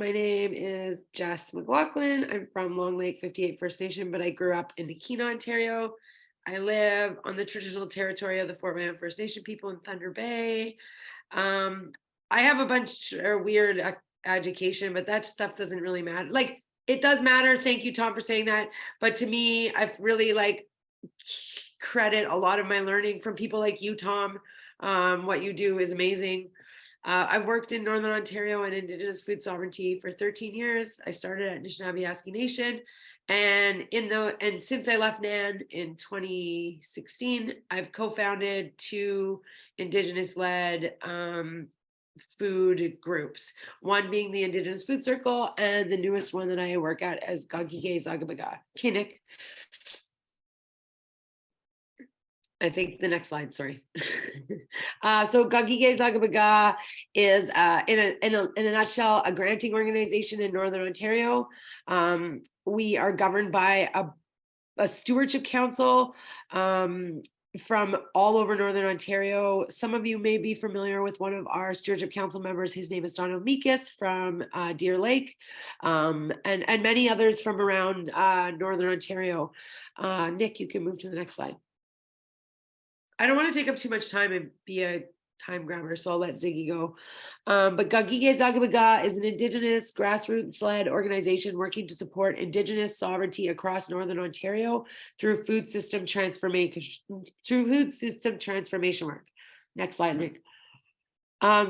My name is Jess McLaughlin. I'm from Long Lake 58 First Nation, but I grew up in Nakina, Ontario. I live on the traditional territory of the Fort Mann First Nation people in Thunder Bay. I have a bunch of weird education, but that stuff doesn't really matter. Like, it does matter. Thank you, Tom, for saying that. But to me, I've really credit a lot of my learning from people like you, Tom. What you do is amazing. I've worked in Northern Ontario and Indigenous food sovereignty for 13 years. I started at Anishinaabe Nation. And since I left NAN in 2016, I've co-founded two Indigenous-led food groups, one being the Indigenous Food Circle, and the newest one that I work at as Gaagige Zaagibigaa. Kinnick. I think the next slide, sorry. So Gaagige Zaagibigaa is, in a nutshell, a granting organization in Northern Ontario. We are governed by a stewardship council from all over Northern Ontario. Some of you may be familiar with one of our stewardship council members. His name is Donald Meekus from Deer Lake, and many others from around Northern Ontario. Nick, you can move to the next slide. I don't want to take up too much time and be a time grabber, so I'll let Ziggy go. But Gaagige Zaagibigaa is an Indigenous grassroots-led organization working to support Indigenous sovereignty across Northern Ontario through food system transformation work. Next slide, Nick.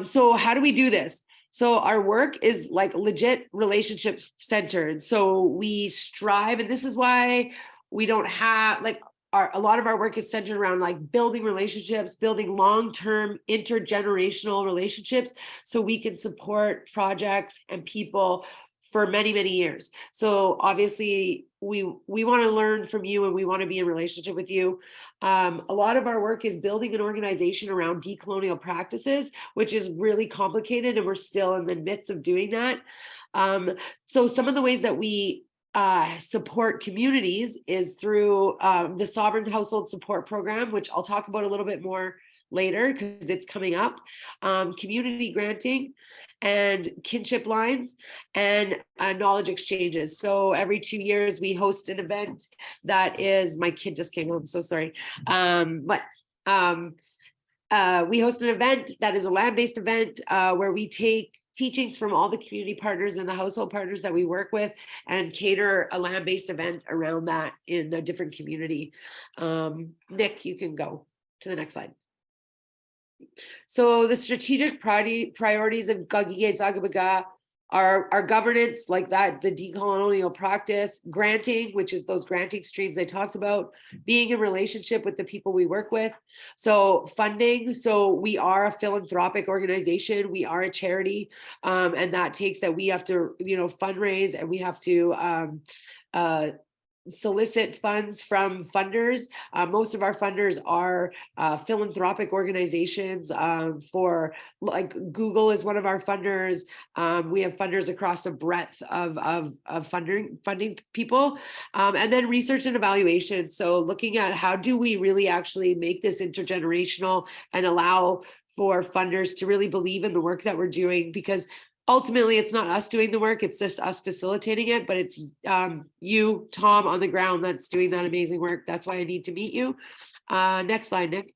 So how do we do this? So our work is like legit relationship centered. So we strive, and this is why we don't have a lot of our work is centered around building relationships, building long-term intergenerational relationships so we can support projects and people for many, many years. So obviously we want to learn from you and we want to be in relationship with you. A lot of our work is building an organization around decolonial practices, which is really complicated and we're still in the midst of doing that. So some of the ways that we support communities is through the Sovereign Household Support Program, which I'll talk about a little bit more later because it's coming up, community granting and kinship lines and knowledge exchanges. So every 2 years we host an event that is, my kid just came home, so sorry. We host an event that is a land-based event where we take teachings from all the community partners and the household partners that we work with and cater a land-based event around that in a different community. Nick, you can go to the next slide. So the strategic priorities of Gaagige Zaagibigaa are governance, like that, the decolonial practice, granting, which is those granting streams I talked about, being in relationship with the people we work with. So funding, so we are a philanthropic organization, we are a charity, and that takes that we have to, fundraise and we have to solicit funds from funders. Most of our funders are philanthropic organizations. For Google is one of our funders. We have funders across a breadth of funding people, and then research and evaluation. So looking at how do we really actually make this intergenerational and allow for funders to really believe in the work that we're doing, because ultimately, it's not us doing the work, it's just us facilitating it, but it's you, Tom, on the ground that's doing that amazing work. That's why I need to meet you. Next slide, Nick.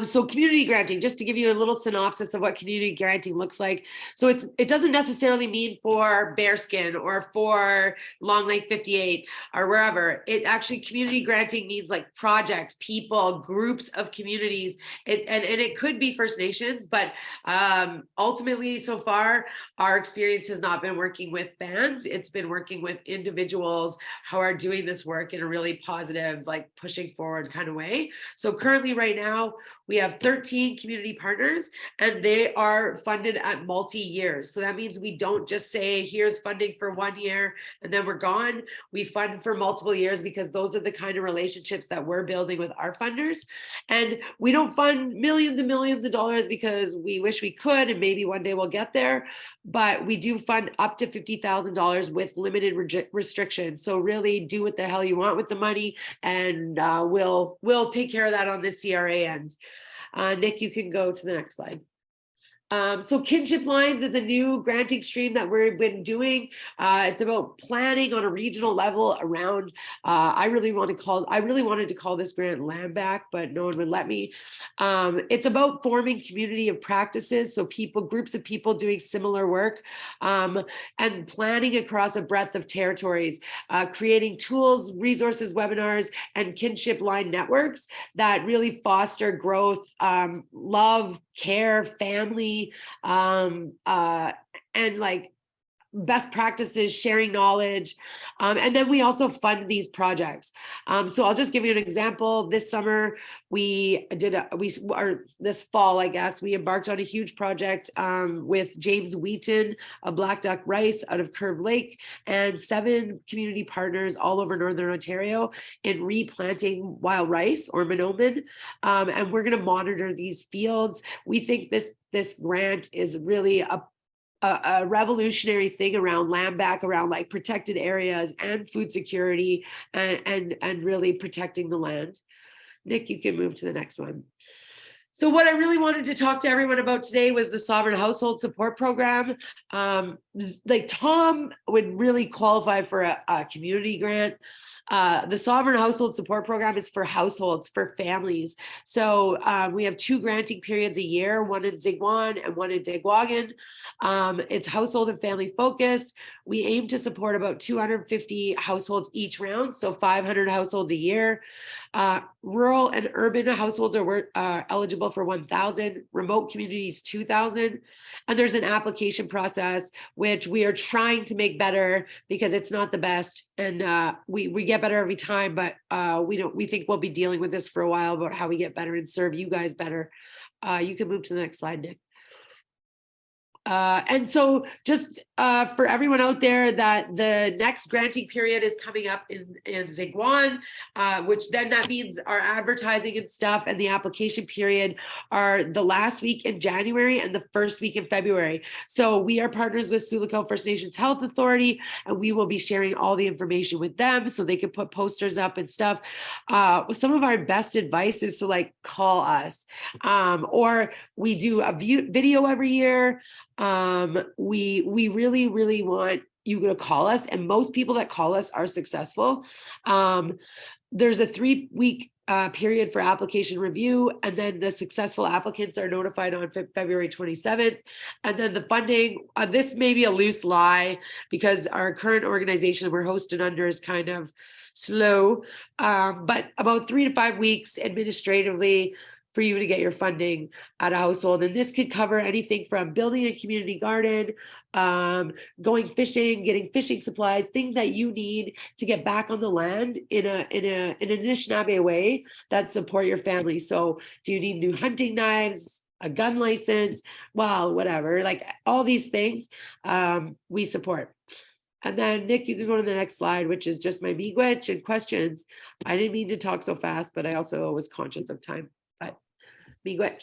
So community granting, just to give you a little synopsis of what community granting looks like. So it doesn't necessarily mean for Bearskin or for Long Lake 58 or wherever. It actually, community granting means projects, people, groups of communities. And it could be First Nations, but ultimately so far, our experience has not been working with bands. It's been working with individuals who are doing this work in a really positive, pushing forward kind of way. So currently right now, we have 13 community partners and they are funded at multi-years. So that means we don't just say, here's funding for 1 year and then we're gone. We fund for multiple years because those are the kind of relationships that we're building with our funders. And we don't fund millions and millions of dollars because we wish we could, and maybe one day we'll get there. But we do fund up to $50,000 with limited restrictions. So really do what the hell you want with the money, and we'll take care of that on the CRA end. Nick, you can go to the next slide. So kinship lines is a new granting stream that we've been doing. It's about planning on a regional level around, I really wanted to call this grant Land Back, but no one would let me. It's about forming community of practices. So groups of people doing similar work, and planning across a breadth of territories, creating tools, resources, webinars, and kinship line networks that really foster growth, love, care, family, and like best practices, sharing knowledge. And then we also fund these projects. So I'll just give you an example. This summer, this fall, I guess, we embarked on a huge project with James Wheaton of Black Duck Rice out of Curve Lake and 7 community partners all over Northern Ontario in replanting wild rice or monoman. And we're going to monitor these fields. We think this grant is really a revolutionary thing around land back, around like protected areas and food security, and really protecting the land. Nick, you can move to the next one. So what I really wanted to talk to everyone about today was the Sovereign Household Support Program. Like Tom would really qualify for a community grant. The Sovereign Household Support Program is for households, for families. So we have 2 granting periods a year, one in Zigwan and one in Gaagige. It's household and family focused. We aim to support about 250 households each round, so 500 households a year. Rural and urban households are eligible for 1,000, remote communities 2,000. And there's an application process, which we are trying to make better because it's not the best. And we get better every time, but we think we'll be dealing with this for a while about how we get better and serve you guys better. You can move to the next slide, Nick. And so just for everyone out there, that the next granting period is coming up in Zigwan, which then that means our advertising and stuff and the application period are the last week in January and the first week in February. So we are partners with Sulico First Nations Health Authority, and we will be sharing all the information with them so they can put posters up and stuff. Some of our best advice is to like call us, or we do a video every year. We really want you to call us, and most people that call us are successful. There's a 3-week period for application review, and then the successful applicants are notified on February 27th. And then the funding, this may be a loose lie because our current organization we're hosted under is kind of slow, but about 3 to 5 weeks administratively for you to get your funding at a household. And this could cover anything from building a community garden, going fishing, getting fishing supplies, things that you need to get back on the land in an Anishinaabe way that support your family. So do you need new hunting knives, a gun license? Well, whatever, like all these things we support. And then Nick, you can go to the next slide, which is just my miigwech and questions. I didn't mean to talk so fast, but I also was conscious of time. But miigwech.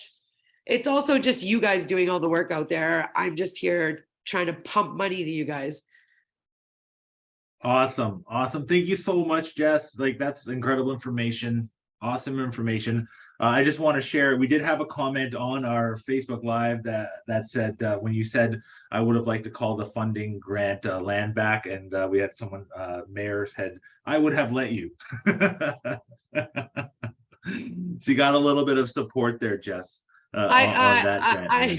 It's also just you guys doing all the work out there. I'm just here trying to pump money to you guys. Awesome. Thank you so much, Jess. Like, that's incredible information. Awesome information. I just want to share, we did have a comment on our Facebook Live that said, when you said, I would have liked to call the funding grant land back, and we had someone, Mayor said, I would have let you. So you got a little bit of support there, Jess. I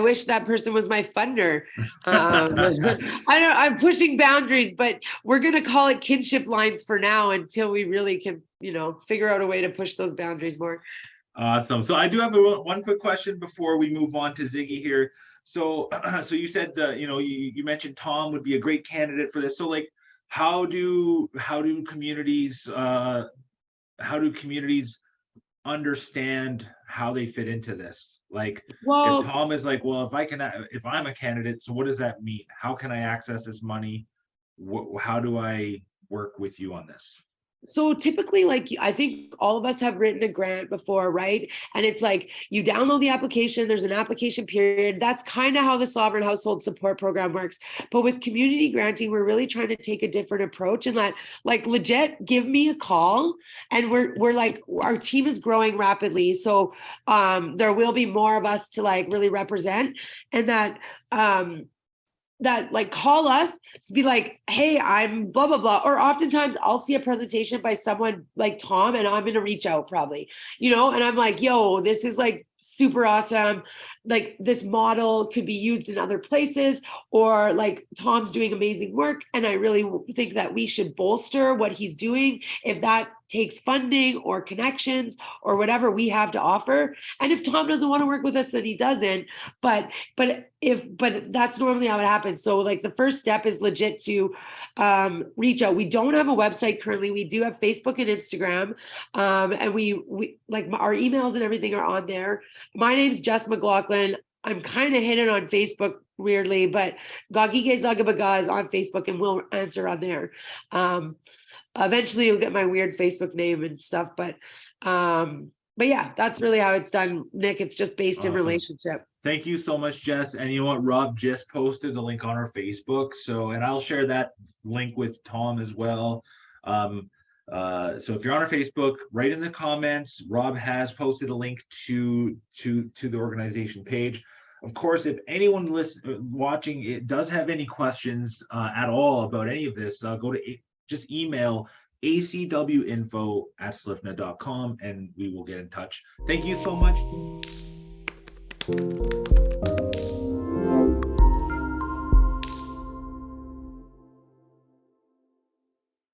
wish that person was my funder. I'm pushing boundaries, but we're going to call it kinship lines for now until we really can, figure out a way to push those boundaries more. Awesome. So I do have one quick question before we move on to Ziggy here. So you said, you mentioned Tom would be a great candidate for this. So like, how do communities understand how they fit into this? Like, if Tom is like, well, if I'm a candidate, so what does that mean? How can I access this money? How do I work with you on this? So typically, like, I think all of us have written a grant before, right? And it's like you download the application, there's an application period. That's kind of how the Sovereign Household Support Program works. But with community granting, we're really trying to take a different approach, and that, like, legit give me a call. And we're like, our team is growing rapidly. So there will be more of us to like really represent, and that like call us to be like, hey, I'm blah blah blah. Or oftentimes I'll see a presentation by someone like Tom, and I'm gonna reach out probably, and I'm like, yo, this is like super awesome. Like, this model could be used in other places, or like Tom's doing amazing work, and I really think that we should bolster what he's doing, if that takes funding or connections or whatever we have to offer. And if Tom doesn't want to work with us, then he doesn't. But that's normally how it happens. So like the first step is legit to reach out. We don't have a website currently. We do have Facebook and Instagram, and we like our emails and everything are on there. My name's Jess McLaughlin. I'm kind of hidden on Facebook weirdly, but Gaagige Zaagibigaa is on Facebook, and we'll answer on there. Eventually you'll get my weird Facebook name and stuff, but yeah, that's really how it's done, Nick. It's just based in relationship. Thank you so much, Jess. And you know what? Rob just posted the link on our Facebook. So, and I'll share that link with Tom as well. So if you're on our Facebook, write in the comments. Rob has posted a link to the organization page. Of course, if anyone watching it does have any questions at all about any of this, just email acwinfo@slifna.com and we will get in touch. Thank you so much.